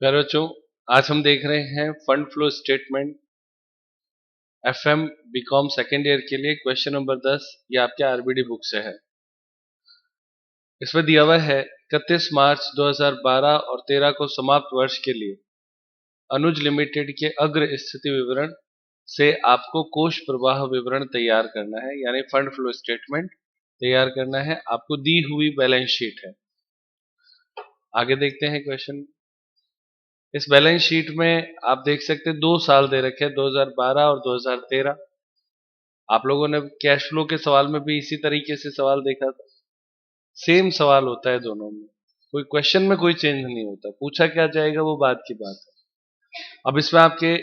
प्यारे बच्चों, आज हम देख रहे हैं fund flow statement FM BCom second year के लिए क्वेश्चन नंबर 10। ये आपके आरबीडी बुक से है। इसमें दिया हुआ है 31 मार्च 2012 और 13 को समाप्त वर्ष के लिए अनुज लिमिटेड के अग्र स्थिति विवरण से आपको कोष प्रवाह विवरण तैयार करना है, यानी फंड फ्लो स्टेटमेंट तैयार करना है। आपको दी हुई बैलेंस शीट है। आगे देखते हैं क्वेश्चन। इस बैलेंस शीट में आप देख सकते हैं 2 साल दे रखे हैं, 2012 और 2013। आप लोगों ने कैश फ्लो के सवाल में भी इसी तरीके से सवाल देखा था। सेम सवाल होता है दोनों में, कोई क्वेश्चन में कोई चेंज नहीं होता। पूछा क्या जाएगा वो बात की बात है। अब इसमें आपके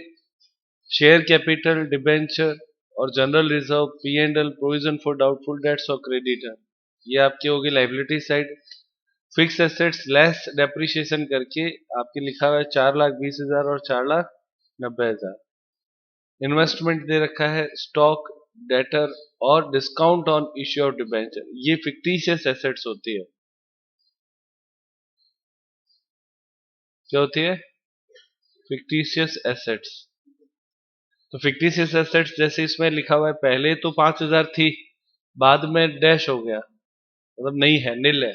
शेयर कैपिटल, डिबेंचर और general reserve, P and L, provision for doubtful debts और क्रेडिटर, ये आपकी होगी liability side. Fix assets less depreciation करके आपके लिखा हुआ है 4,20,000 और 4,90,000। इन्वेस्टमेंट दे रखा है स्टॉक, डेटर और discount on issue of debenture. ये फिक्टिशियस एसेट्स होती है। क्या होती है? Fictitious assets. तो फिक्टिशियस एसेट्स जैसे इसमें लिखा हुआ है, पहले तो 5,000 थी, बाद में डैश हो गया, मतलब नहीं है, नील है।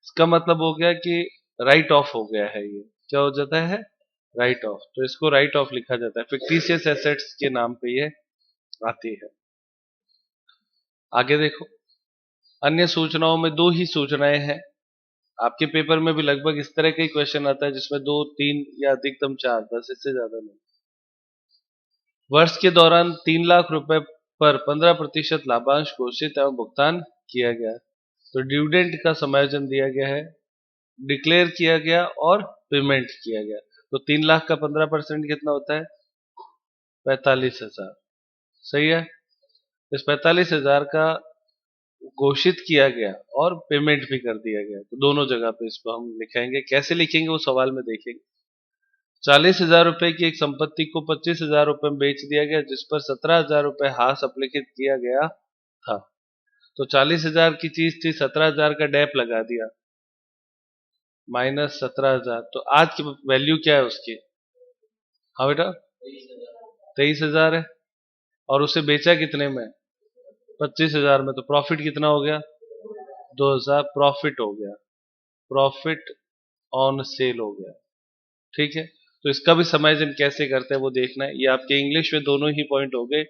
इसका मतलब हो गया कि राइट ऑफ हो गया है। ये क्या हो जाता है? Right of. तो इसको राइट ऑफ लिखा जाता है, फिक्टिशियस एसेट्स के नाम पे ये आती है। आगे देखो, अन्य सूचनाओं में दो ही सूचनाएं हैं। आपके पेपर में भी लगभग इस तरह का ही क्वेश्चन आता है, जिसमें 2, 3 या अधिकतम 4, बस इससे ज्यादा नहीं। वर्ष के दौरान 3 लाख रुपए पर 15% लाभांश घोषित एवं भुगतान किया गया। तो डिविडेंड का समायोजन दिया गया है, डिक्लेयर किया गया और पेमेंट किया गया। तो 3 लाख का 15% कितना होता है? 45,000। सही है। इस 45,000 का घोषित किया गया और पेमेंट भी कर दिया गया, तो दोनों जगह पे इसको हम लिखेंगे। कैसे लिखेंगे वो सवाल में देखेंगे। 40,000 रुपए की एक संपत्ति को 25,000 रुपए में बेच दिया गया, जिस पर 17,000 रुपए हाथ अपलिखित किया गया था। तो 40,000 की चीज थी, 17,000 का डैप लगा दिया, माइनस 17,000। तो आज की वैल्यू क्या है उसकी? हाँ बेटा, 23,000 है। और उसे बेचा कितने में? 25,000 में। तो प्रॉफिट कितना हो गया? 2,000 प्रॉफिट हो गया। प्रॉफिट ऑन सेल हो गया। ठीक है। तो इसका भी समायोजन कैसे करते हैं वो देखना है। ये आपके इंग्लिश में दोनों ही पॉइंट हो गए।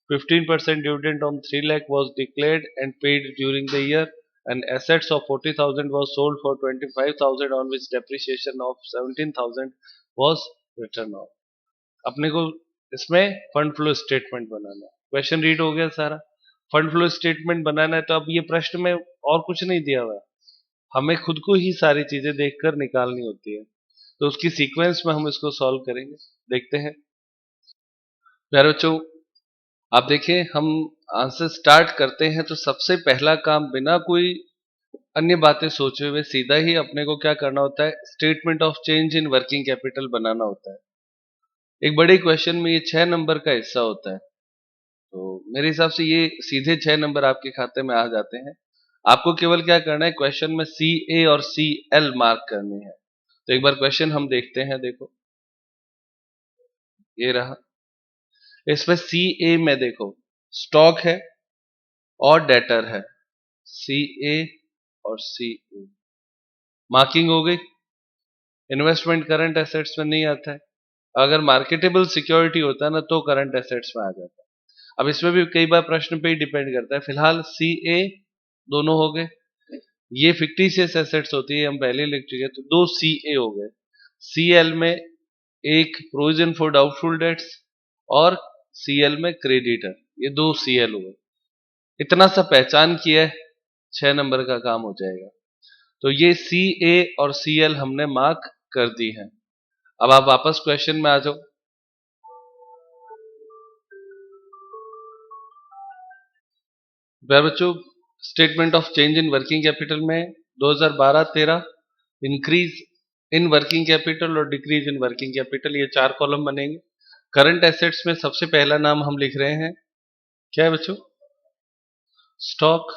15% dividend on 3 lakh was declared and paid during the year, and assets of 40,000 was sold for 25,000 on which depreciation of 17,000 was written off। अपने को इसमें फंड फ्लो स्टेटमेंट बनाना है। क्वेश्चन रीड हो गया सारा। फंड फ्लो स्टेटमेंट बनाना है, तो अब ये प्रश्न में और कुछ नहीं दिया हुआ है, हमें खुद को ही सारी चीजें देखकर निकालनी होती है। तो उसकी सीक्वेंस में हम इसको सॉल्व करेंगे। देखते हैं प्यारे बच्चों। आप देखिए, हम आंसर स्टार्ट करते हैं तो सबसे पहला काम, बिना कोई अन्य बातें सोचे हुए, सीधा ही अपने को क्या करना होता है? Statement of change in working capital बनाना होता है। एक बड़े क्वेश्चन में ये 6 नंबर का हिस्सा होता है। तो मेरे हिसाब से ये सीधे 6 नंबर आपके खाते में आ जाते हैं। आपको केवल क्या करना है? क्वेश्चन में सी ए और सी एल मार्क करनी है। तो एक बार क्वेश्चन हम देखते हैं। देखो, ये रहा। इसमें सी ए में देखो, स्टॉक है और डेटर है। सी ए और सी ए मार्किंग हो गई। इन्वेस्टमेंट करंट एसेट्स में नहीं आता है। अगर मार्केटेबल सिक्योरिटी होता है ना, तो करंट एसेट्स में आ जाता है। अब इसमें भी कई बार प्रश्न पे ही डिपेंड करता है। फिलहाल सी ए दोनों हो गए। ये फिक्टिशियस एसेट्स होती है, हम पहले लिख चुके हैं, तो 2 सी ए हो गए। सी एल में एक प्रोविजन फॉर डाउटफुल डेट्स और सी एल में क्रेडिटर, ये 2 सी एल हुए। इतना सा पहचान किया है, 6 नंबर का काम हो जाएगा। तो ये सी ए और सी एल हमने मार्क कर दी है। अब आप वापस क्वेश्चन में आ जाओ। बच्चों, statement of change in working capital में 2012-13 इंक्रीज इन वर्किंग कैपिटल और डिक्रीज इन वर्किंग कैपिटल, ये 4 कॉलम बनेंगे। करंट एसेट्स में सबसे पहला नाम हम लिख रहे हैं, क्या है बच्चों? स्टॉक।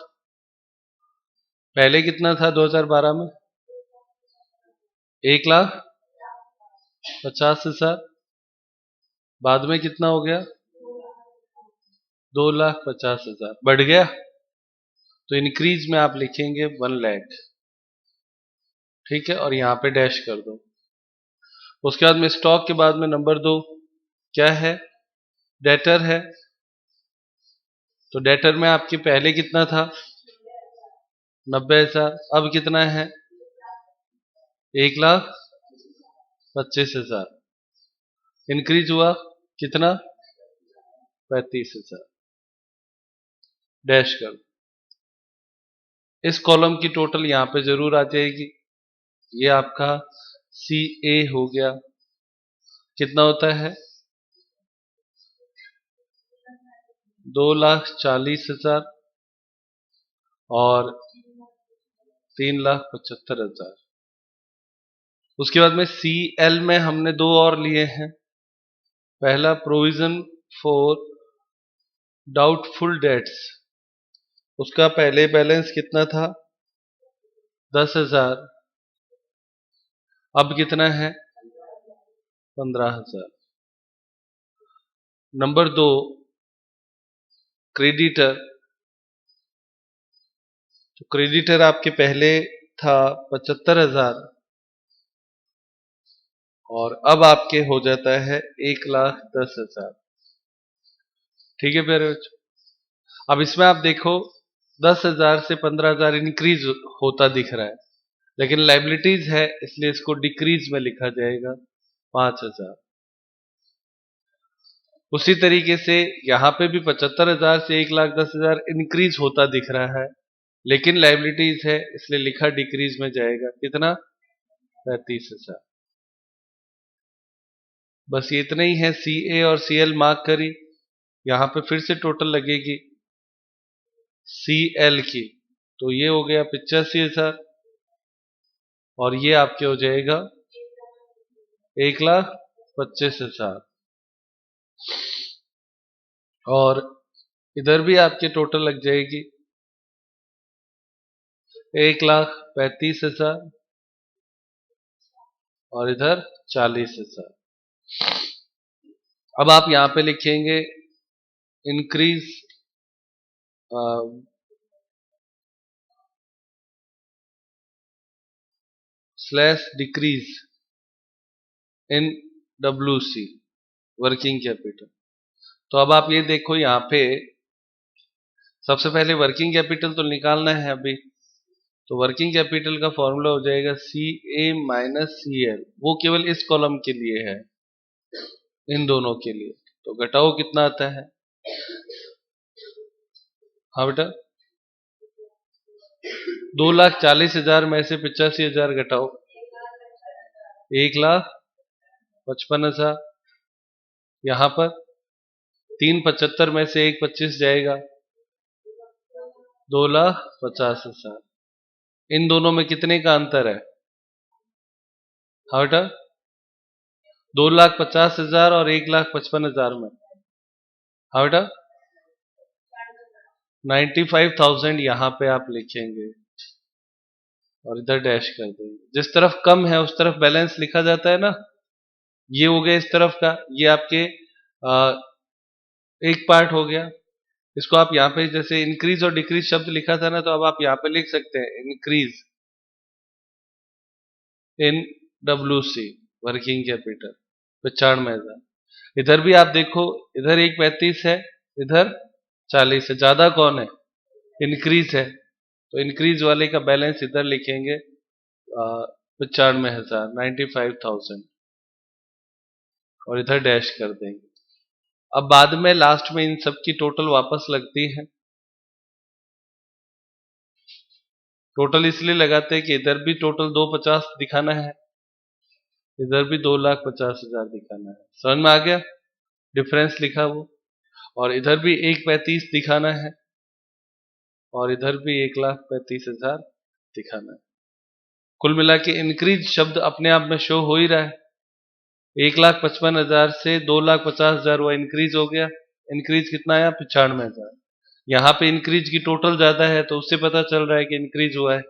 पहले कितना था 2012 में? 1 लाख 50,000, बाद में कितना हो गया 2,50,000, बढ़ गया। तो इंक्रीज में आप लिखेंगे 1,00,000, ठीक है, और यहाँ पे डैश कर दो। उसके बाद में स्टॉक के बाद में नंबर 2 क्या है, डेटर है। तो डेटर में आपके पहले कितना था 90,000, अब कितना है 1,25,000, इंक्रीज हुआ कितना 35,000, डैश कर। इस कॉलम की टोटल यहाँ पे जरूर आ जाएगी। ये आपका CA हो गया, कितना होता है 2,40,000 और 3,75,000। उसके बाद में CL में हमने 2 और लिए हैं। पहला प्रोविजन फॉर डाउटफुल डेट्स, उसका पहले बैलेंस कितना था 10,000, अब कितना है 15,000। नंबर 2 क्रेडिटर, तो क्रेडिटर आपके पहले था 75,000 और अब आपके हो जाता है 1,10,000, ठीक है फिर। अब इसमें आप देखो 10,000 से 15,000 इंक्रीज होता दिख रहा है, लेकिन लाइबिलिटीज है इसलिए इसको डिक्रीज में लिखा जाएगा 5,000। उसी तरीके से यहाँ पे भी 75,000 से 1,10,000 इंक्रीज होता दिख रहा है, लेकिन लाइबिलिटीज है इसलिए लिखा डिक्रीज में जाएगा, कितना 35,000। बस ये इतना ही है। CA और CL मार्क करी, यहाँ पे फिर से टोटल लगेगी CL की, तो ये हो गया 85,000 और ये आपके हो जाएगा 1,25,000 और इधर भी आपके टोटल लग जाएगी 1,35,000 और इधर 40,000। अब आप यहां पे लिखेंगे increase slash decrease in WC working capital. तो अब आप ये देखो यहाँ पे सबसे पहले वर्किंग कैपिटल तो निकालना है अभी, तो वर्किंग कैपिटल का फॉर्मूला हो जाएगा CA माइनस CL, वो केवल इस कॉलम के लिए है, इन दोनों के लिए। तो घटाओ कितना आता है, हाँ बेटा 2,40,000 में से 85,000 घटाओ 1,55,000, यहां पर 3,75 में से 1,25 जाएगा 2,50,000। इन दोनों में कितने का अंतर है, हाँ बेटा 2,50,000 और 1,55,000 में, हाँ बेटा 95,000 यहाँ पे आप लिखेंगे और इधर डैश कर देंगे। जिस तरफ कम है उस तरफ बैलेंस लिखा जाता है ना, ये हो गया इस तरफ का, ये आपके एक पार्ट हो गया। इसको आप यहाँ पे जैसे इंक्रीज और डिक्रीज शब्द लिखा था ना, तो अब आप यहाँ पे लिख सकते हैं increase in WC working capital 95,000। इधर भी आप देखो, इधर 1,35 है, इधर 40 है, ज्यादा कौन है इंक्रीज है, तो इंक्रीज वाले का बैलेंस इधर लिखेंगे 95,000 95,000 और इधर डैश कर देंगे। अब बाद में लास्ट में इन सब की टोटल वापस लगती है। टोटल इसलिए लगाते हैं कि इधर भी टोटल 250 दिखाना है, इधर भी 2,50,000 दिखाना है। समझ में आ गया डिफरेंस लिखा वो, और इधर भी 1,35 दिखाना है और इधर भी 1,35,000 दिखाना है। कुल मिला के इंक्रीज शब्द अपने आप में शो हो ही रहा है। 1,55,000 से 2,50,000 हुआ, इंक्रीज हो गया। इंक्रीज कितना आया 95,000। यहाँ पे इंक्रीज की टोटल ज्यादा है तो उससे पता चल रहा है कि इंक्रीज हुआ है।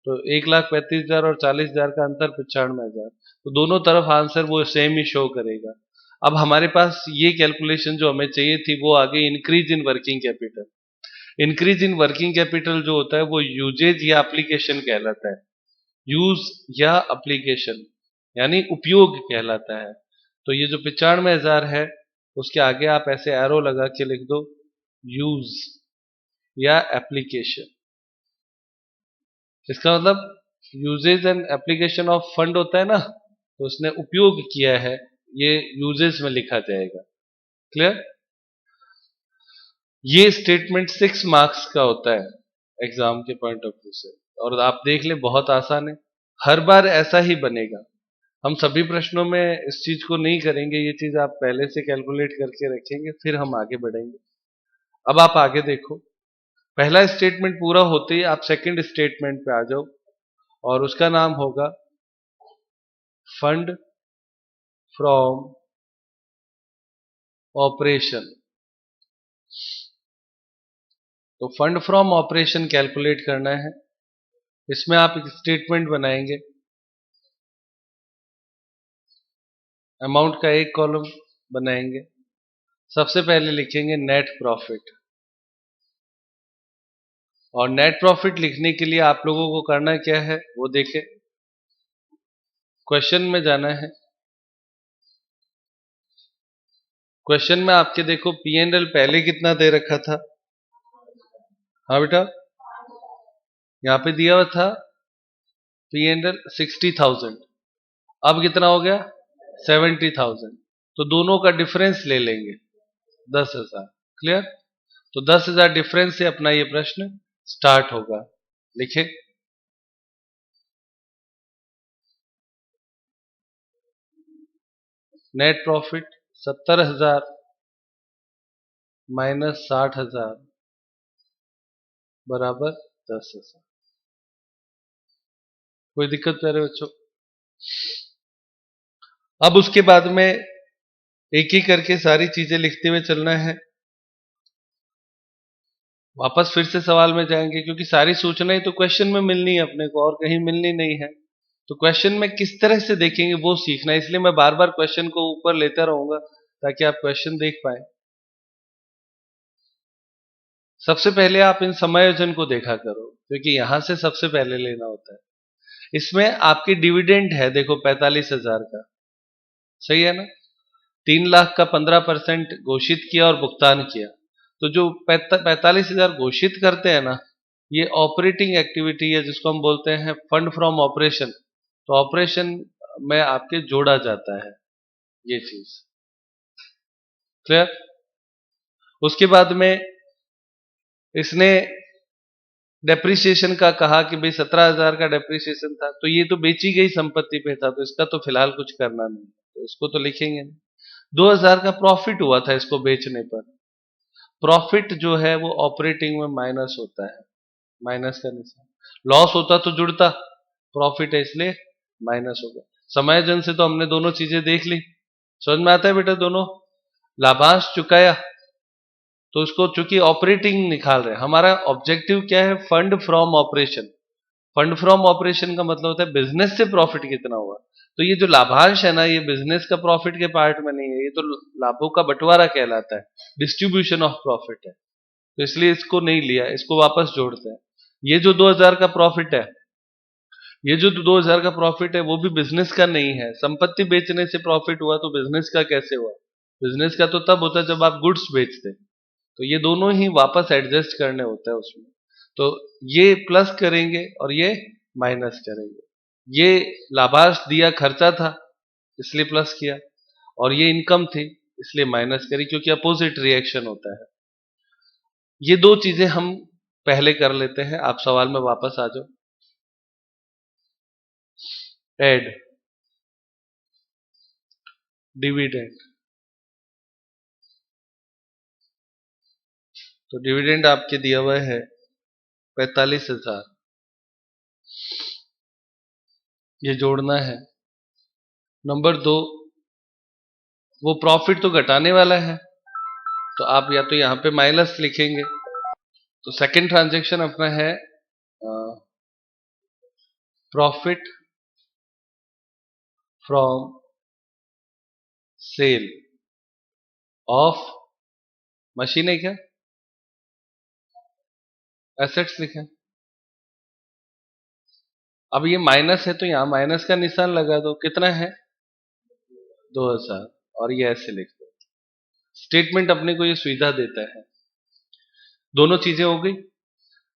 तो 1,35,000 और 40,000 का अंतर 95,000। तो दोनों तरफ आंसर वो सेम ही शो करेगा। अब हमारे पास ये कैलकुलेशन जो हमें चाहिए थी वो आ गई increase in working capital. Increase in working capital जो होता है वो यूजेज या एप्लीकेशन कहलाता है। यूज या एप्लीकेशन यानी उपयोग कहलाता है। तो ये जो 95,000 है उसके आगे आप ऐसे एरो लगा के लिख दो यूज या एप्लीकेशन। इसका मतलब uses and application of fund होता है ना, तो उसने उपयोग किया है, ये यूजेज में लिखा जाएगा। क्लियर? ये स्टेटमेंट 6 मार्क्स का होता है एग्जाम के पॉइंट ऑफ व्यू से, और आप देख ले बहुत आसान है, हर बार ऐसा ही बनेगा। हम सभी प्रश्नों में इस चीज को नहीं करेंगे, ये चीज आप पहले से कैलकुलेट करके रखेंगे, फिर हम आगे बढ़ेंगे। अब आप आगे देखो, पहला स्टेटमेंट पूरा होते ही आप सेकंड स्टेटमेंट पे आ जाओ, और उसका नाम होगा फंड फ्रॉम ऑपरेशन। तो फंड फ्रॉम ऑपरेशन कैलकुलेट करना है। इसमें आप एक स्टेटमेंट बनाएंगे, अमाउंट का एक कॉलम बनाएंगे। सबसे पहले लिखेंगे नेट प्रॉफिट, और नेट प्रॉफिट लिखने के लिए आप लोगों को करना क्या है वो देखें। क्वेश्चन में जाना है, क्वेश्चन में आपके देखो पी एंड एल पहले कितना दे रखा था। हाँ बेटा, यहाँ पे दिया हुआ था पी एंड एल 60,000, अब कितना हो गया 70,000, तो दोनों का डिफरेंस ले लेंगे 10,000। क्लियर? तो 10,000 डिफरेंस से अपना ये प्रश्न स्टार्ट होगा। लिखे, नेट प्रॉफिट 70,000 माइनस 60,000 बराबर 10,000। कोई दिक्कत प्यारे बच्चों? अब उसके बाद में एक ही करके सारी चीजें लिखते हुए चलना है। वापस फिर से सवाल में जाएंगे, क्योंकि सारी सूचनाएं तो क्वेश्चन में मिलनी है अपने को, और कहीं मिलनी नहीं है। तो क्वेश्चन में किस तरह से देखेंगे वो सीखना है, इसलिए मैं बार बार क्वेश्चन को ऊपर लेता रहूंगा ताकि आप क्वेश्चन देख पाए। सबसे पहले आप इन समायोजन को देखा करो, क्योंकि यहां से सबसे पहले लेना होता है। इसमें आपकी डिविडेंड है देखो 45,000 का, सही है ना? 3 लाख का 15% घोषित किया और भुगतान किया। तो जो 45,000 घोषित करते हैं ना, ये ऑपरेटिंग एक्टिविटी है जिसको हम बोलते हैं फंड फ्रॉम ऑपरेशन। तो ऑपरेशन में आपके जोड़ा जाता है ये चीज। क्लियर? उसके बाद में इसने डेप्रिसिएशन का कहा कि भाई 17,000 का डेप्रिसिएशन था, तो ये तो बेची गई संपत्ति पे था, तो इसका तो फिलहाल कुछ करना नहीं, तो इसको तो लिखेंगे नहीं। 2,000 का प्रॉफिट हुआ था इसको बेचने पर। प्रॉफिट जो है वो ऑपरेटिंग में माइनस होता है, माइनस का निशान। लॉस होता तो जुड़ता, प्रॉफिट है इसलिए माइनस हो गया। समायोजन से तो हमने दोनों चीजें देख ली, समझ में आता है बेटा? दोनों लाभांश चुकाया, तो उसको चूंकि ऑपरेटिंग निकाल रहे हैं, हमारा ऑब्जेक्टिव क्या है? Fund from operation. Fund from operation का मतलब होता है बिजनेस से प्रॉफिट कितना हुआ। तो ये जो लाभांश है ना, ये बिजनेस का प्रॉफिट के पार्ट में नहीं है, ये तो लाभों का बंटवारा कहलाता है, डिस्ट्रीब्यूशन ऑफ प्रॉफिट है। तो इसलिए इसको नहीं लिया, इसको वापस जोड़ते हैं। ये जो 2,000 का प्रॉफिट है, ये जो 2,000 का प्रॉफिट है वो भी बिजनेस का नहीं है। संपत्ति बेचने से प्रॉफिट हुआ तो बिजनेस का कैसे हुआ? बिजनेस का तो तब होता है जब आप गुड्स बेचते। तो ये दोनों ही वापस एडजस्ट करने होता है उसमें। तो ये प्लस करेंगे और ये माइनस करेंगे। ये लाभांश दिया खर्चा था इसलिए प्लस किया, और ये इनकम थी इसलिए माइनस करी, क्योंकि अपोजिट रिएक्शन होता है। ये दो चीजें हम पहले कर लेते हैं। आप सवाल में वापस आ जाओ। एड डिविडेंड, तो डिविडेंड आपके दिया हुआ है 45,000, ये जोड़ना है। नंबर 2, वो प्रॉफिट तो घटाने वाला है, तो आप या तो यहां पे माइनस लिखेंगे। तो सेकंड ट्रांजैक्शन अपना है profit from sale of machine है क्या, एसेट्स लिखे। अब ये माइनस है तो यहां माइनस का निशान लगा दो, कितना है 2000, और ये ऐसे लिख दो। स्टेटमेंट अपने को ये सुविधा देता है। दोनों चीजें हो गई,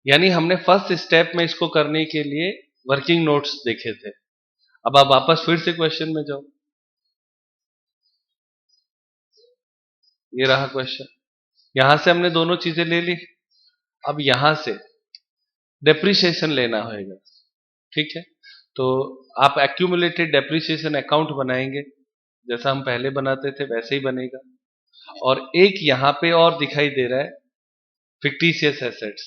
यानी हमने फर्स्ट स्टेप में इसको करने के लिए वर्किंग नोट्स देखे थे। अब आप वापस फिर से क्वेश्चन में जाओ, ये रहा क्वेश्चन, यहां से हमने दोनों चीजें ले ली। अब यहां से डेप्रिसिएशन लेना होगा, ठीक है। तो आप एक्यूमुलेटेड डेप्रिसिएशन अकाउंट बनाएंगे, जैसा हम पहले बनाते थे वैसे ही बनेगा। और एक यहां पे और दिखाई दे रहा है फिक्टिशियस एसेट्स।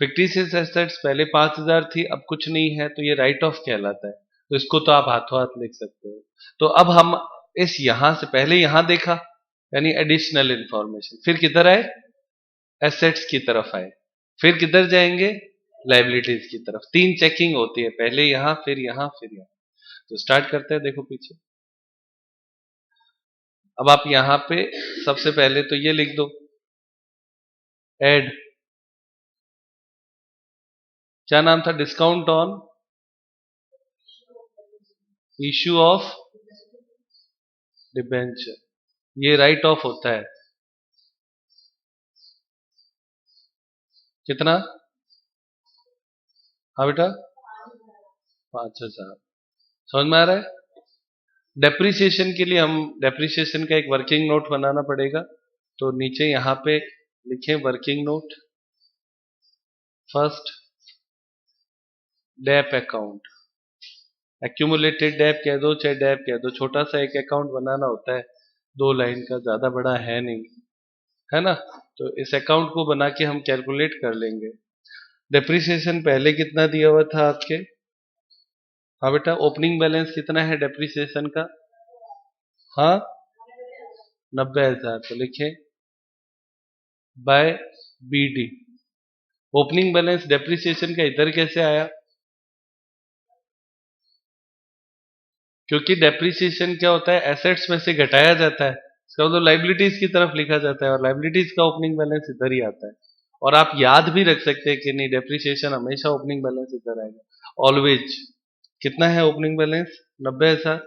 फिक्टिशियस एसेट्स पहले 5000 थी, अब कुछ नहीं है, तो ये राइट ऑफ कहलाता है, तो इसको तो आप हाथों हाथ लिख सकते हो। तो अब हम इस यहां से पहले यहां देखा, यानी एडिशनल इंफॉर्मेशन, फिर किधर आए, एसेट्स की तरफ आए, फिर किधर जाएंगे, लाइबिलिटीज की तरफ। 3 चेकिंग होती है, पहले यहां फिर यहां फिर यहां। तो स्टार्ट करते हैं, देखो पीछे। अब आप यहां पे सबसे पहले तो ये लिख दो, एड, क्या नाम था, discount on issue of debenture, ये राइट ऑफ होता है, कितना, हाँ बेटा 5000। समझ में आ रहा है। डेप्रिसिएशन के लिए हम डेप्रिसिएशन का एक वर्किंग नोट बनाना पड़ेगा, तो नीचे यहां पे लिखें working note, first dep account, accumulated dep कह दो चाहे डेप कह दो, छोटा सा एक अकाउंट बनाना होता है, 2 लाइन का, ज्यादा बड़ा है नहीं, है ना। तो इस अकाउंट को बना के हम कैलकुलेट कर लेंगे। डेप्रिसिएशन पहले कितना दिया हुआ था आपके, हाँ बेटा, ओपनिंग बैलेंस कितना है डेप्रिसिएशन का, हाँ 90,000, तो लिखे by BD. Opening balance depreciation का इधर कैसे आया, क्योंकि डेप्रिसिएशन क्या होता है, एसेट्स में से घटाया जाता है, इसका मतलब लाइबिलिटीज की तरफ लिखा जाता है, और लाइबिलिटीज का ओपनिंग बैलेंस इधर ही आता है। और आप याद भी रख सकते हैं कि नहीं, डेप्रिसिएशन हमेशा ओपनिंग बैलेंस इधर आएगा ऑलवेज। कितना है ओपनिंग बैलेंस, 90,000।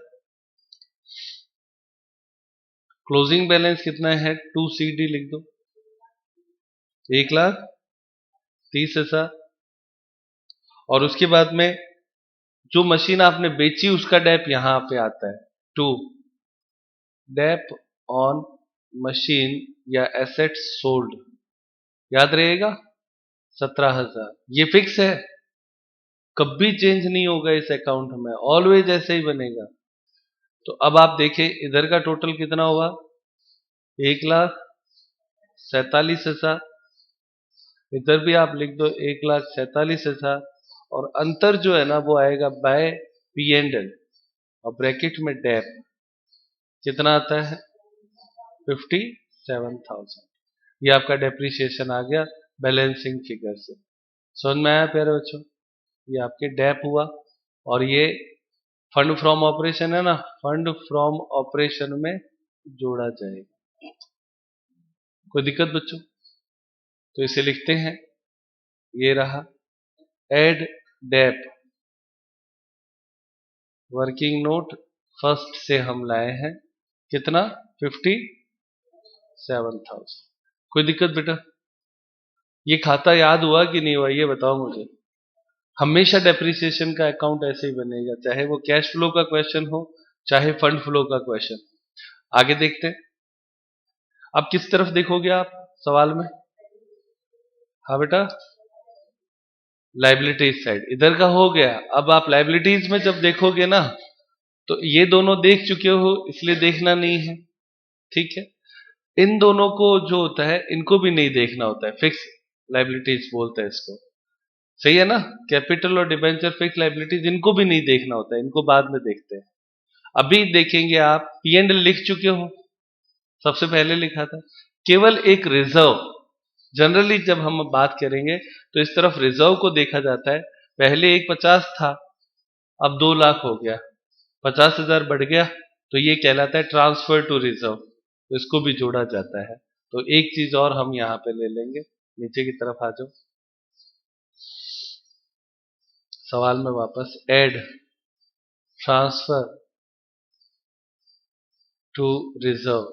क्लोजिंग बैलेंस कितना है, 2CD लिख दो, 1,30,000। और उसके बाद में जो मशीन आपने बेची उसका डेप यहां पे आता है, टू डेप ऑन मशीन या एसेट सोल्ड, याद रहेगा 17,000। ये फिक्स है, कभी चेंज नहीं होगा इस अकाउंट में, ऑलवेज ऐसे ही बनेगा। तो अब आप देखें इधर का टोटल कितना होगा, 1,47,000। इधर भी आप लिख दो 1,47,000, और अंतर जो है ना वो आएगा बाय P&L, और ब्रैकेट में डेप कितना आता है, 57,000। ये आपका डेप्रिसिएशन आ गया बैलेंसिंग फिगर से। समझ में आया प्यारे बच्चों, ये आपके डेप हुआ, और ये फंड फ्रॉम ऑपरेशन है ना, फंड फ्रॉम ऑपरेशन में जोड़ा जाएगा। कोई दिक्कत बच्चों, तो इसे लिखते हैं, ये रहा add dep working note, first से हम लाए हैं कितना, 57,000। कोई दिक्कत बेटा, ये खाता याद हुआ कि नहीं हुआ, ये बताओ मुझे। हमेशा डेप्रिसिएशन का अकाउंट ऐसे ही बनेगा, चाहे वो कैश फ्लो का क्वेश्चन हो चाहे फंड फ्लो का क्वेश्चन। आगे देखते हैं, अब किस तरफ देखोगे आप सवाल में, हाँ बेटा लाइबिलिटीज साइड, इधर का हो गया। अब आप लाइबिलिटीज में जब देखोगे ना, तो ये दोनों देख चुके हो इसलिए देखना नहीं है, ठीक है। इन दोनों को जो होता है इनको भी नहीं देखना होता है, फिक्स लाइबिलिटीज बोलते हैं इसको, सही है ना। कैपिटल और डिबेंचर फिक्स लाइबिलिटीज, इनको भी नहीं देखना होता है, इनको बाद में देखते हैं। अभी देखेंगे आप P&L लिख चुके हो, सबसे पहले लिखा था, केवल एक रिजर्व। जनरली जब हम बात करेंगे तो इस तरफ रिजर्व को देखा जाता है, पहले 1,50 था अब 2 लाख हो गया, 50,000 बढ़ गया तो ये कहलाता है ट्रांसफर टू रिजर्व, तो इसको भी जोड़ा जाता है। तो एक चीज और हम यहाँ पे ले लेंगे, नीचे की तरफ आ जाओ, सवाल में वापस, एड ट्रांसफर टू रिजर्व,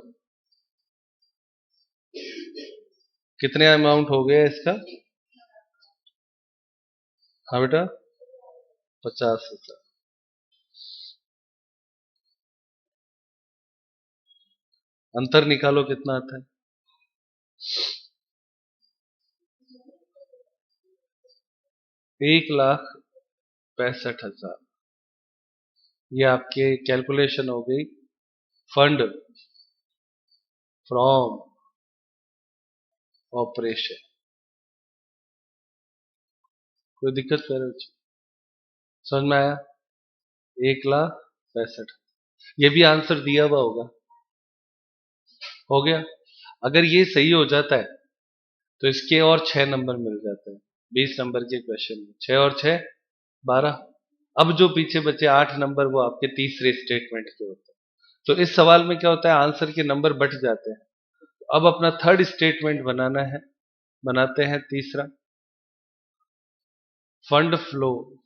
कितने अमाउंट हो गया इसका? हाँ बेटा, 50,000। अंतर निकालो कितना आता है? 1,65,000। ये आपके कैलकुलेशन हो गई फंड फ्रॉम ऑपरेशन। कोई दिक्कत कर रहे? समझ में आया? 1,65,000, ये भी आंसर दिया हुआ होगा। हो गया। अगर ये सही हो जाता है तो इसके और 6 नंबर मिल जाते हैं 20 नंबर के क्वेश्चन में। 6 और 6 12। अब जो पीछे बचे 8 नंबर वो आपके तीसरे स्टेटमेंट के होते हैं। तो इस सवाल में क्या होता है, आंसर के नंबर बढ़ जाते हैं। अब अपना थर्ड स्टेटमेंट बनाना है, बनाते हैं तीसरा, फंड फ्लो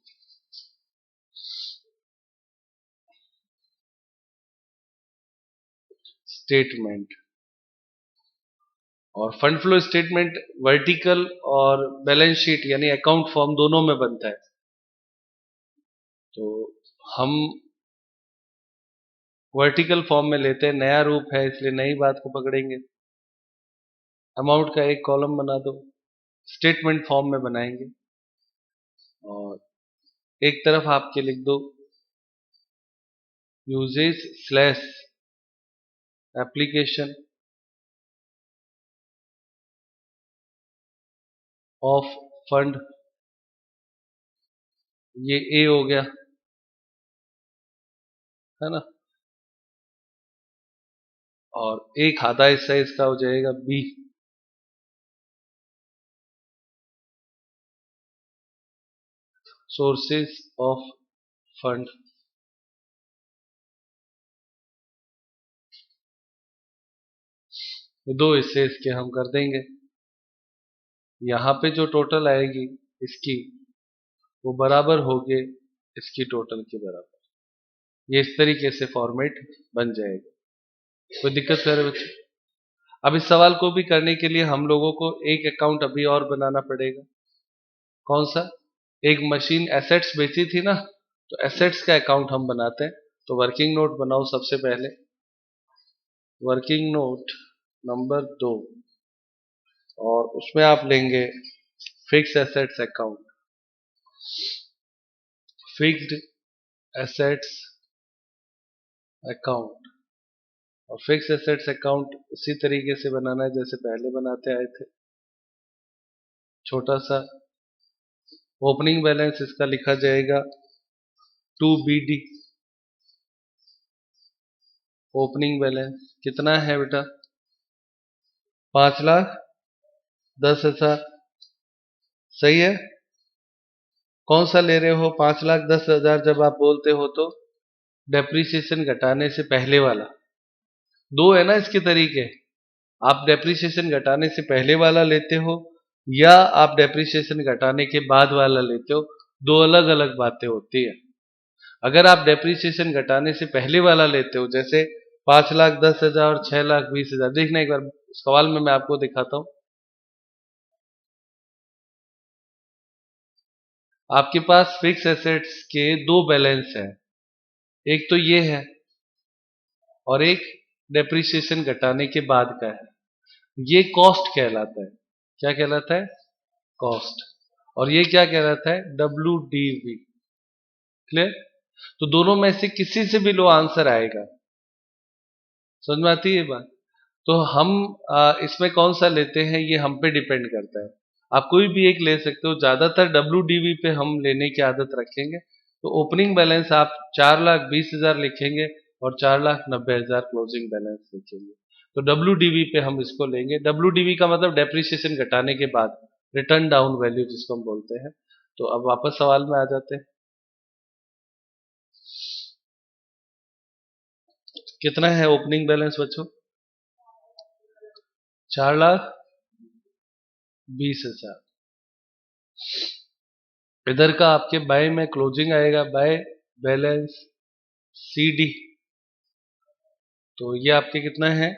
स्टेटमेंट। और फंड फ्लो स्टेटमेंट वर्टिकल और बैलेंस शीट यानी अकाउंट फॉर्म दोनों में बनता है। तो हम वर्टिकल फॉर्म में लेते हैं, नया रूप है इसलिए नई बात को पकड़ेंगे। अमाउंट का एक कॉलम बना दो, स्टेटमेंट फॉर्म में बनाएंगे, और एक तरफ आपके लिख दो uses slash application of fund, ये ए हो गया, है ना। और एक आधा हिस्सा इसका हो जाएगा बी, सोर्सेस ऑफ फंड। दो हिस्से इसके हम कर देंगे। यहाँ पे जो टोटल आएगी इसकी वो बराबर होगी इसकी टोटल के बराबर। ये इस तरीके से फॉर्मेट बन जाएगा। कोई दिक्कत है बच्चे? अब इस सवाल को भी करने के लिए हम लोगों को एक अकाउंट अभी और बनाना पड़ेगा। कौन सा? एक मशीन एसेट्स बेची थी ना, तो एसेट्स का अकाउंट हम बनाते हैं। तो वर्किंग नोट बनाओ सबसे पहले, वर्किंग नोट नंबर 2, और उसमें आप लेंगे fix assets account, fixed assets account. और फिक्स एसेट्स अकाउंट उसी तरीके से बनाना है जैसे पहले बनाते आए थे। छोटा सा ओपनिंग बैलेंस इसका लिखा जाएगा 2BD। ओपनिंग बैलेंस कितना है बेटा? 5,10,000। सही है। कौन सा ले रहे हो? 5,10,000 जब आप बोलते हो तो डेप्रीसिएशन घटाने से पहले वाला। दो है ना इसके तरीके, आप डेप्रीसिएशन घटाने से पहले वाला लेते हो या आप डेप्रीसिएशन घटाने के बाद वाला लेते हो, दो अलग अलग बातें होती है। अगर आप डेप्रीसिएशन घटाने से पहले वाला लेते हो, जैसे 5,10,000 और 6,20,000, देखना एक बार सवाल में मैं आपको दिखाता हूं। आपके पास फिक्स एसेट्स के दो बैलेंस है, एक तो ये है और एक डेप्रीसिएशन घटाने के बाद का है। ये कॉस्ट कहलाता है। क्या कहलाता है? कॉस्ट। और ये क्या कहलाता है? WDV। क्लियर? तो दोनों में से किसी से भी लो आंसर आएगा। समझ में आती है ये बात? तो हम इसमें कौन सा लेते हैं ये हम पे डिपेंड करता है। आप कोई भी एक ले सकते हो, ज्यादातर WDV पे हम लेने की आदत रखेंगे। तो ओपनिंग बैलेंस आप 4,20,000 लिखेंगे और 4,90,000 क्लोजिंग बैलेंस लिखेंगे। तो WDV पे हम इसको लेंगे। WDV का मतलब डेप्रिसिएशन घटाने के बाद, रिटर्न डाउन वैल्यू जिसको हम बोलते हैं। तो अब वापस सवाल में आ जाते हैं। कितना है ओपनिंग बैलेंस बच्चों? 4,20,000। इधर का आपके बाय में क्लोजिंग आएगा बाय बैलेंस CD, तो ये आपके कितना है?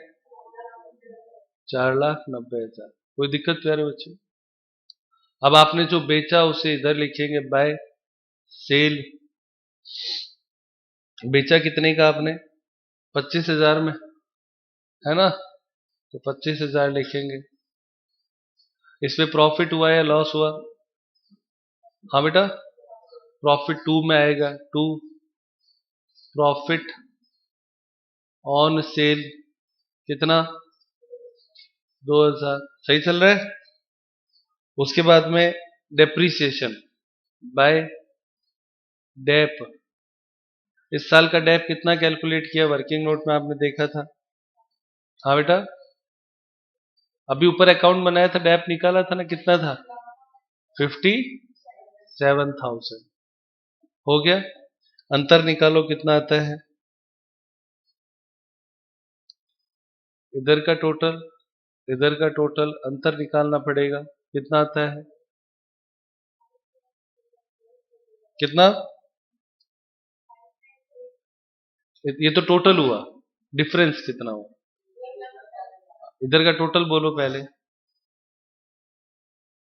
4,90,000। कोई दिक्कत प्यारे बच्चे? अब आपने जो बेचा उसे इधर लिखेंगे बाय सेल। बेचा कितने का आपने? 25,000 में, है ना? तो 25,000 लिखेंगे। इसमें प्रॉफिट हुआ या लॉस हुआ? हाँ बेटा, प्रॉफिट 2 में आएगा। 2 प्रॉफिट ऑन सेल कितना? 2,000। सही चल रहा है? उसके बाद में डेप्रीसिएशन बाय डेप। इस साल का डेप कितना कैलकुलेट किया? वर्किंग नोट में आपने देखा था। हाँ बेटा, अभी ऊपर अकाउंट बनाया था, डेप निकाला था ना, कितना था? 57,000 हो गया। अंतर निकालो कितना आता है। इधर का टोटल, इधर का टोटल, अंतर निकालना पड़ेगा। कितना आता है? कितना? ये तो टोटल हुआ, डिफरेंस कितना हुआ? इधर का टोटल बोलो पहले,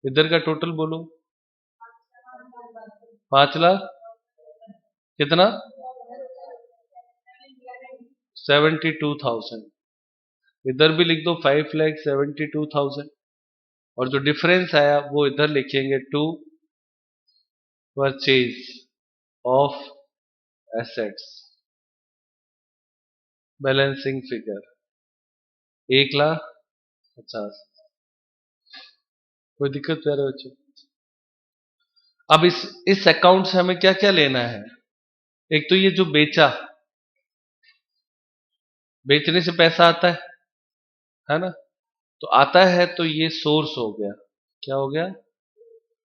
इधर का टोटल बोलो। 5,00,000 कितना? 72,000। इधर भी लिख दो 5,72,000, और जो डिफरेंस आया वो इधर लिखेंगे to purchase of assets, balancing figure 1,50,000। कोई दिक्कत प्यारे बच्चों? अब इस अकाउंट से हमें क्या क्या लेना है? एक तो ये जो बेचा, बेचने से पैसा आता है ना? तो आता है तो ये सोर्स हो गया। क्या हो गया?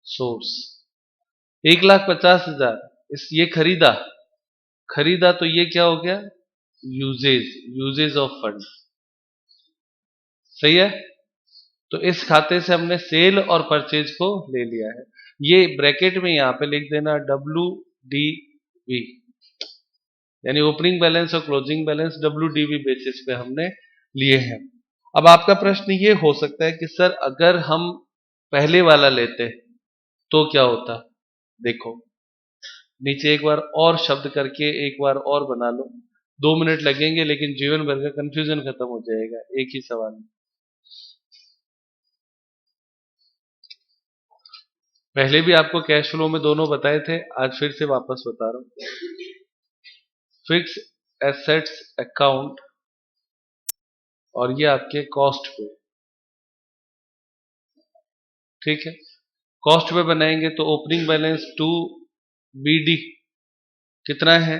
सोर्स। 1,50,000 इस ये खरीदा, खरीदा तो ये क्या हो गया? Uses, uses of fund. सही है? तो इस खाते से हमने सेल और परचेज को ले लिया है। ये ब्रैकेट में यहां पे लिख देना WDV, यानी ओपनिंग बैलेंस और क्लोजिंग बैलेंस WDV बेसिस पे हमने लिए हैं। अब आपका प्रश्न ये हो सकता है कि सर अगर हम पहले वाला लेते तो क्या होता? देखो, नीचे एक बार और शब्द करके एक बार और बना लो। 2 मिनट लगेंगे लेकिन जीवन भर का कंफ्यूजन खत्म हो जाएगा एक ही सवाल में। पहले भी आपको कैश फ्लो में दोनों बताए थे, आज फिर से वापस बता रहा हूं। फिक्स एसेट्स अकाउंट, और ये आपके कॉस्ट पे, ठीक है? कॉस्ट पे बनाएंगे तो ओपनिंग बैलेंस 2BD कितना है?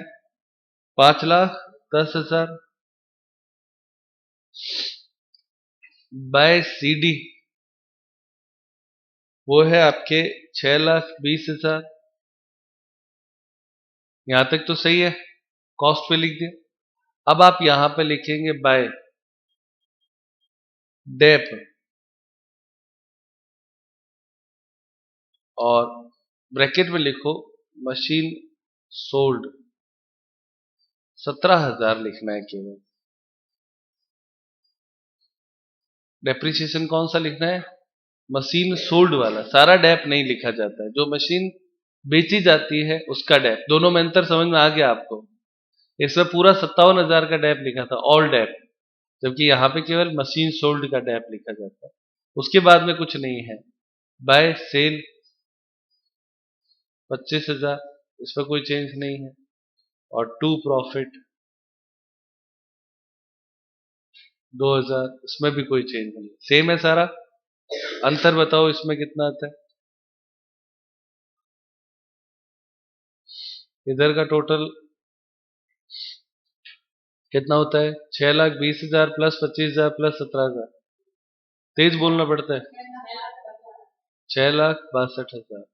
5,10,000 बाय CD वो है आपके 6,20,000। यहां तक तो सही है, कॉस्ट पे लिख दिया। अब आप यहां पे लिखेंगे बाय डेप, और ब्रैकेट में लिखो मशीन सोल्ड। 17,000 लिखना है केवल। डेप्रिसिएशन कौन सा लिखना है? मशीन सोल्ड वाला, सारा डेप नहीं लिखा जाता है, जो मशीन बेची जाती है उसका डेप। दोनों में अंतर समझ में आ गया आपको? इसमें पूरा 57,000 का डेप लिखा था, ऑल डेप, जबकि यहाँ पे केवल मशीन सोल्ड का डेप लिखा जाता है। उसके बाद में कुछ नहीं है। बाय सेल 25,000, इसमें कोई चेंज नहीं है। और टू प्रॉफिट 2,000, इसमें भी कोई चेंज नहीं, सेम है सारा। अंतर बताओ इसमें कितना आता है? इधर का टोटल कितना होता है? 6,20,000 प्लस 25,000 प्लस 17,000। तेज बोलना पड़ता है। 6,62,000।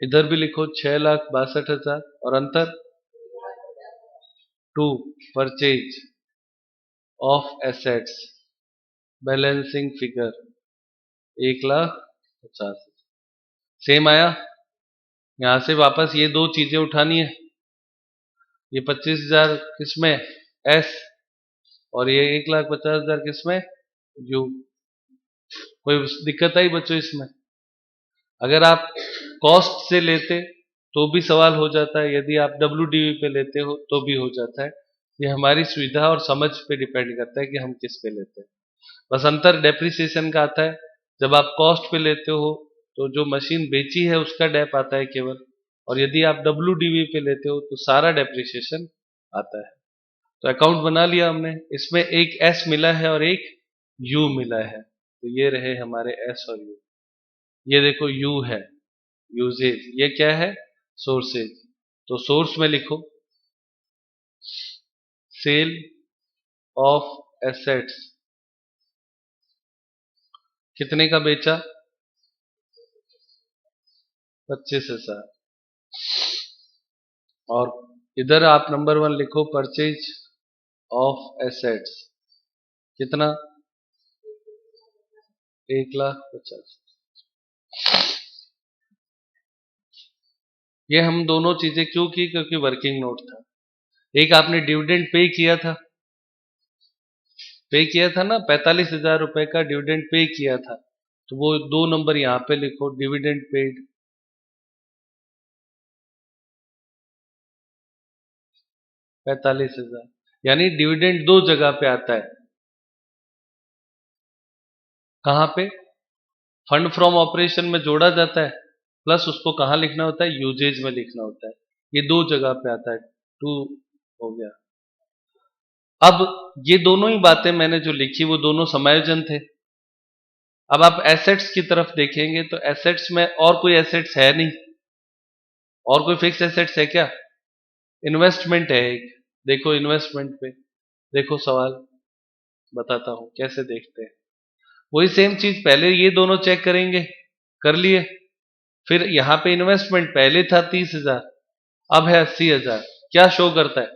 इधर भी लिखो 6,62,000, और अंतर to purchase of assets balancing figure 1,50,000 same आया। यहां से वापस ये दो चीजें उठानी है, ये 25,000 किसमें एस और ये 1,50,000 किसमें यू। कोई दिक्कत आई बच्चों इसमें? अगर आप कॉस्ट से लेते तो भी सवाल हो जाता है, यदि आप WDV पे लेते हो तो भी हो जाता है। ये हमारी सुविधा और समझ पे डिपेंड करता है कि हम किस पे लेते हैं। बस अंतर डेप्रिसिएशन का आता है, जब आप कॉस्ट पे लेते हो तो जो मशीन बेची है उसका डेप आता है केवल, और यदि आप WDV पे लेते हो तो सारा डेप्रिसिएशन आता है। तो अकाउंट बना लिया हमने, इसमें एक एस मिला है और एक यू मिला है, तो ये रहे हमारे एस और यू। ये देखो यू है यूजेज, ये क्या है सोर्सेज। तो सोर्स में लिखो सेल ऑफ एसेट्स, कितने का बेचा 25,000। और इधर आप नंबर 1 लिखो परचेज ऑफ एसेट्स, कितना 1,50,000। ये हम दोनों चीजें क्यों की? क्योंकि वर्किंग नोट था। एक आपने डिविडेंड पे किया था ना, 45,000 रुपए का डिविडेंड पे किया था, तो वो 2 नंबर यहां पे लिखो डिविडेंड पेड 45,000। यानी डिविडेंड दो जगह पे आता है। कहां पे? फंड फ्रॉम ऑपरेशन में जोड़ा जाता है, प्लस उसको कहां लिखना होता है? यूजेज में लिखना होता है। ये दो जगह पे आता है, टू हो गया। अब ये दोनों ही बातें मैंने जो लिखी वो दोनों समायोजन थे। अब आप एसेट्स की तरफ देखेंगे तो एसेट्स में और कोई एसेट्स है नहीं, और कोई फिक्स एसेट्स है क्या? इन्वेस्टमेंट है एक, देखो इन्वेस्टमेंट पे देखो सवाल बताता हूं कैसे देखते हैं। वही सेम चीज, पहले ये दोनों चेक करेंगे, कर लिए। फिर यहां पे इन्वेस्टमेंट पहले था 30,000, अब है 80,000। क्या शो करता है?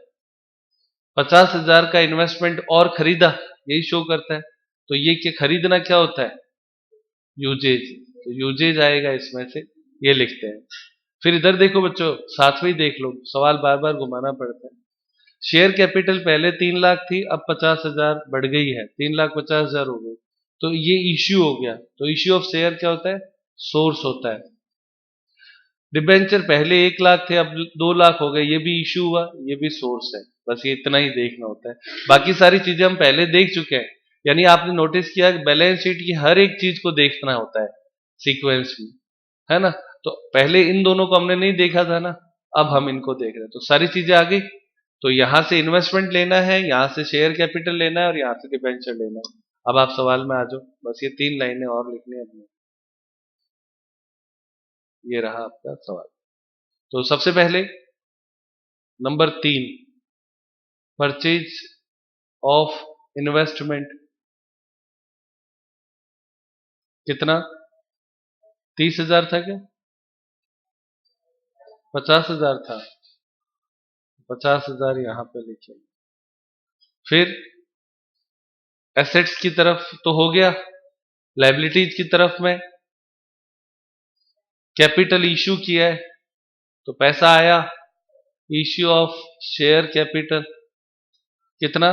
50,000 का इन्वेस्टमेंट और खरीदा, यही शो करता है। तो ये क्या खरीदना क्या होता है? यूजेज। तो यूजेज आएगा इसमें से, ये लिखते हैं। फिर इधर देखो बच्चों, साथ में ही देख लो, सवाल बार बार घुमाना पड़ता है। शेयर कैपिटल पहले 3 लाख थी, अब 50,000 बढ़ गई है, 3,50,000 हो गई। तो ये इश्यू हो गया। तो इश्यू ऑफ शेयर क्या होता है? सोर्स होता है। डिबेंचर पहले 1 लाख थे, अब 2 लाख हो गए, ये भी इश्यू हुआ, ये भी सोर्स है। बस ये इतना ही देखना होता है, बाकी सारी चीजें हम पहले देख चुके हैं। यानी आपने नोटिस किया कि बैलेंस शीट की हर एक चीज को देखना होता है सीक्वेंस में, है ना? तो पहले इन दोनों को हमने नहीं देखा था ना, अब हम इनको देख रहे हैं, तो सारी चीजें आ गई। तो यहां से इन्वेस्टमेंट लेना है, यहां से शेयर कैपिटल लेना है, और यहां से डिबेंचर लेना है। अब आप सवाल में आ जाओ, बस ये 3 लाइनें और लिखनी है हमने। ये रहा आपका सवाल। तो सबसे पहले नंबर 3, परचेज ऑफ इन्वेस्टमेंट, कितना 30,000 था क्या? 50,000 था, 50,000 यहां पे लिखे। फिर एसेट्स की तरफ तो हो गया, लाइबिलिटीज की तरफ में कैपिटल इश्यू किया है, तो पैसा आया, इश्यू ऑफ शेयर कैपिटल, कितना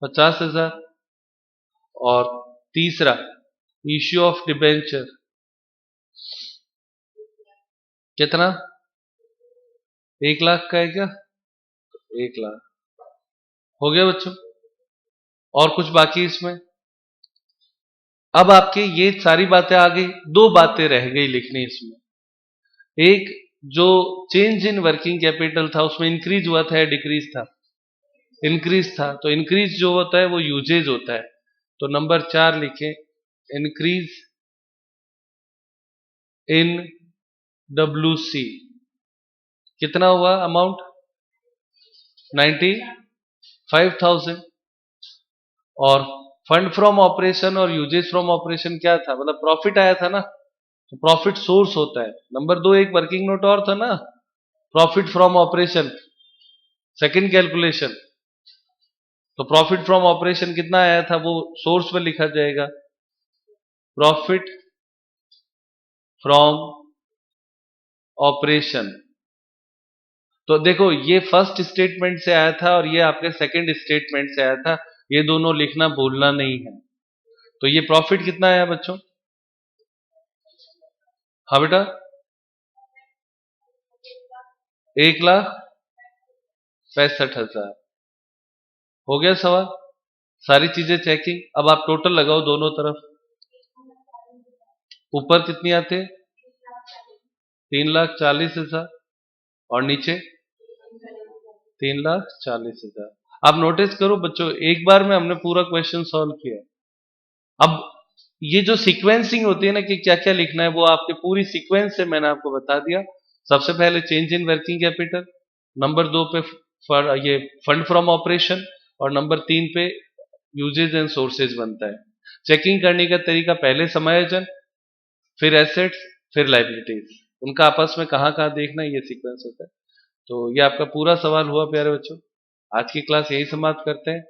50,000। और तीसरा इश्यू ऑफ डिबेंचर, कितना 1 लाख का है क्या? 1 लाख हो गया बच्चों। और कुछ बाकी इसमें? अब आपके ये सारी बातें आ गई, दो बातें रह गई लिखनी इसमें। एक, जो चेंज इन वर्किंग कैपिटल था उसमें इंक्रीज हुआ था या डिक्रीज था? इंक्रीज था। तो इंक्रीज जो होता है वो यूजेज होता है। तो नंबर 4 लिखें, इंक्रीज इन WC, कितना हुआ अमाउंट? 95,000। और फंड फ्रॉम ऑपरेशन और यूजेज फ्रॉम ऑपरेशन क्या था? मतलब प्रॉफिट आया था ना, तो प्रॉफिट सोर्स होता है। नंबर 2 एक वर्किंग नोट और था ना, profit from operation, second calculation, तो प्रॉफिट फ्रॉम ऑपरेशन कितना आया था वो सोर्स पर लिखा जाएगा, प्रॉफिट फ्रॉम ऑपरेशन। तो देखो ये फर्स्ट स्टेटमेंट से आया था और ये आपके सेकंड स्टेटमेंट से आया था, ये दोनों लिखना भूलना नहीं है। तो ये प्रॉफिट कितना आया बच्चों? हाँ बेटा, 1,65,000 हो गया सवाल। सारी चीजें चेकिंग। अब आप टोटल लगाओ दोनों तरफ। ऊपर कितनी आते? 3,40,000 और नीचे 3,40,000। आप नोटिस करो बच्चों, एक बार में हमने पूरा क्वेश्चन सॉल्व किया। अब ये जो सीक्वेंसिंग होती है ना कि क्या क्या लिखना है, वो आपके पूरी सीक्वेंस से मैंने आपको बता दिया। सबसे पहले change in working capital, number 2 पे ये फंड फ्रॉम ऑपरेशन, और नंबर 3 पे यूजेज एंड सोर्सेज बनता है। चेकिंग करने का तरीका, पहले समायोजन, फिर एसेट्स, फिर लाइबिलिटीज, उनका आपस में कहाँ कहाँ देखना है, ये सीक्वेंस होता है। तो ये आपका पूरा सवाल हुआ प्यारे बच्चों। आज की क्लास यही समाप्त करते हैं।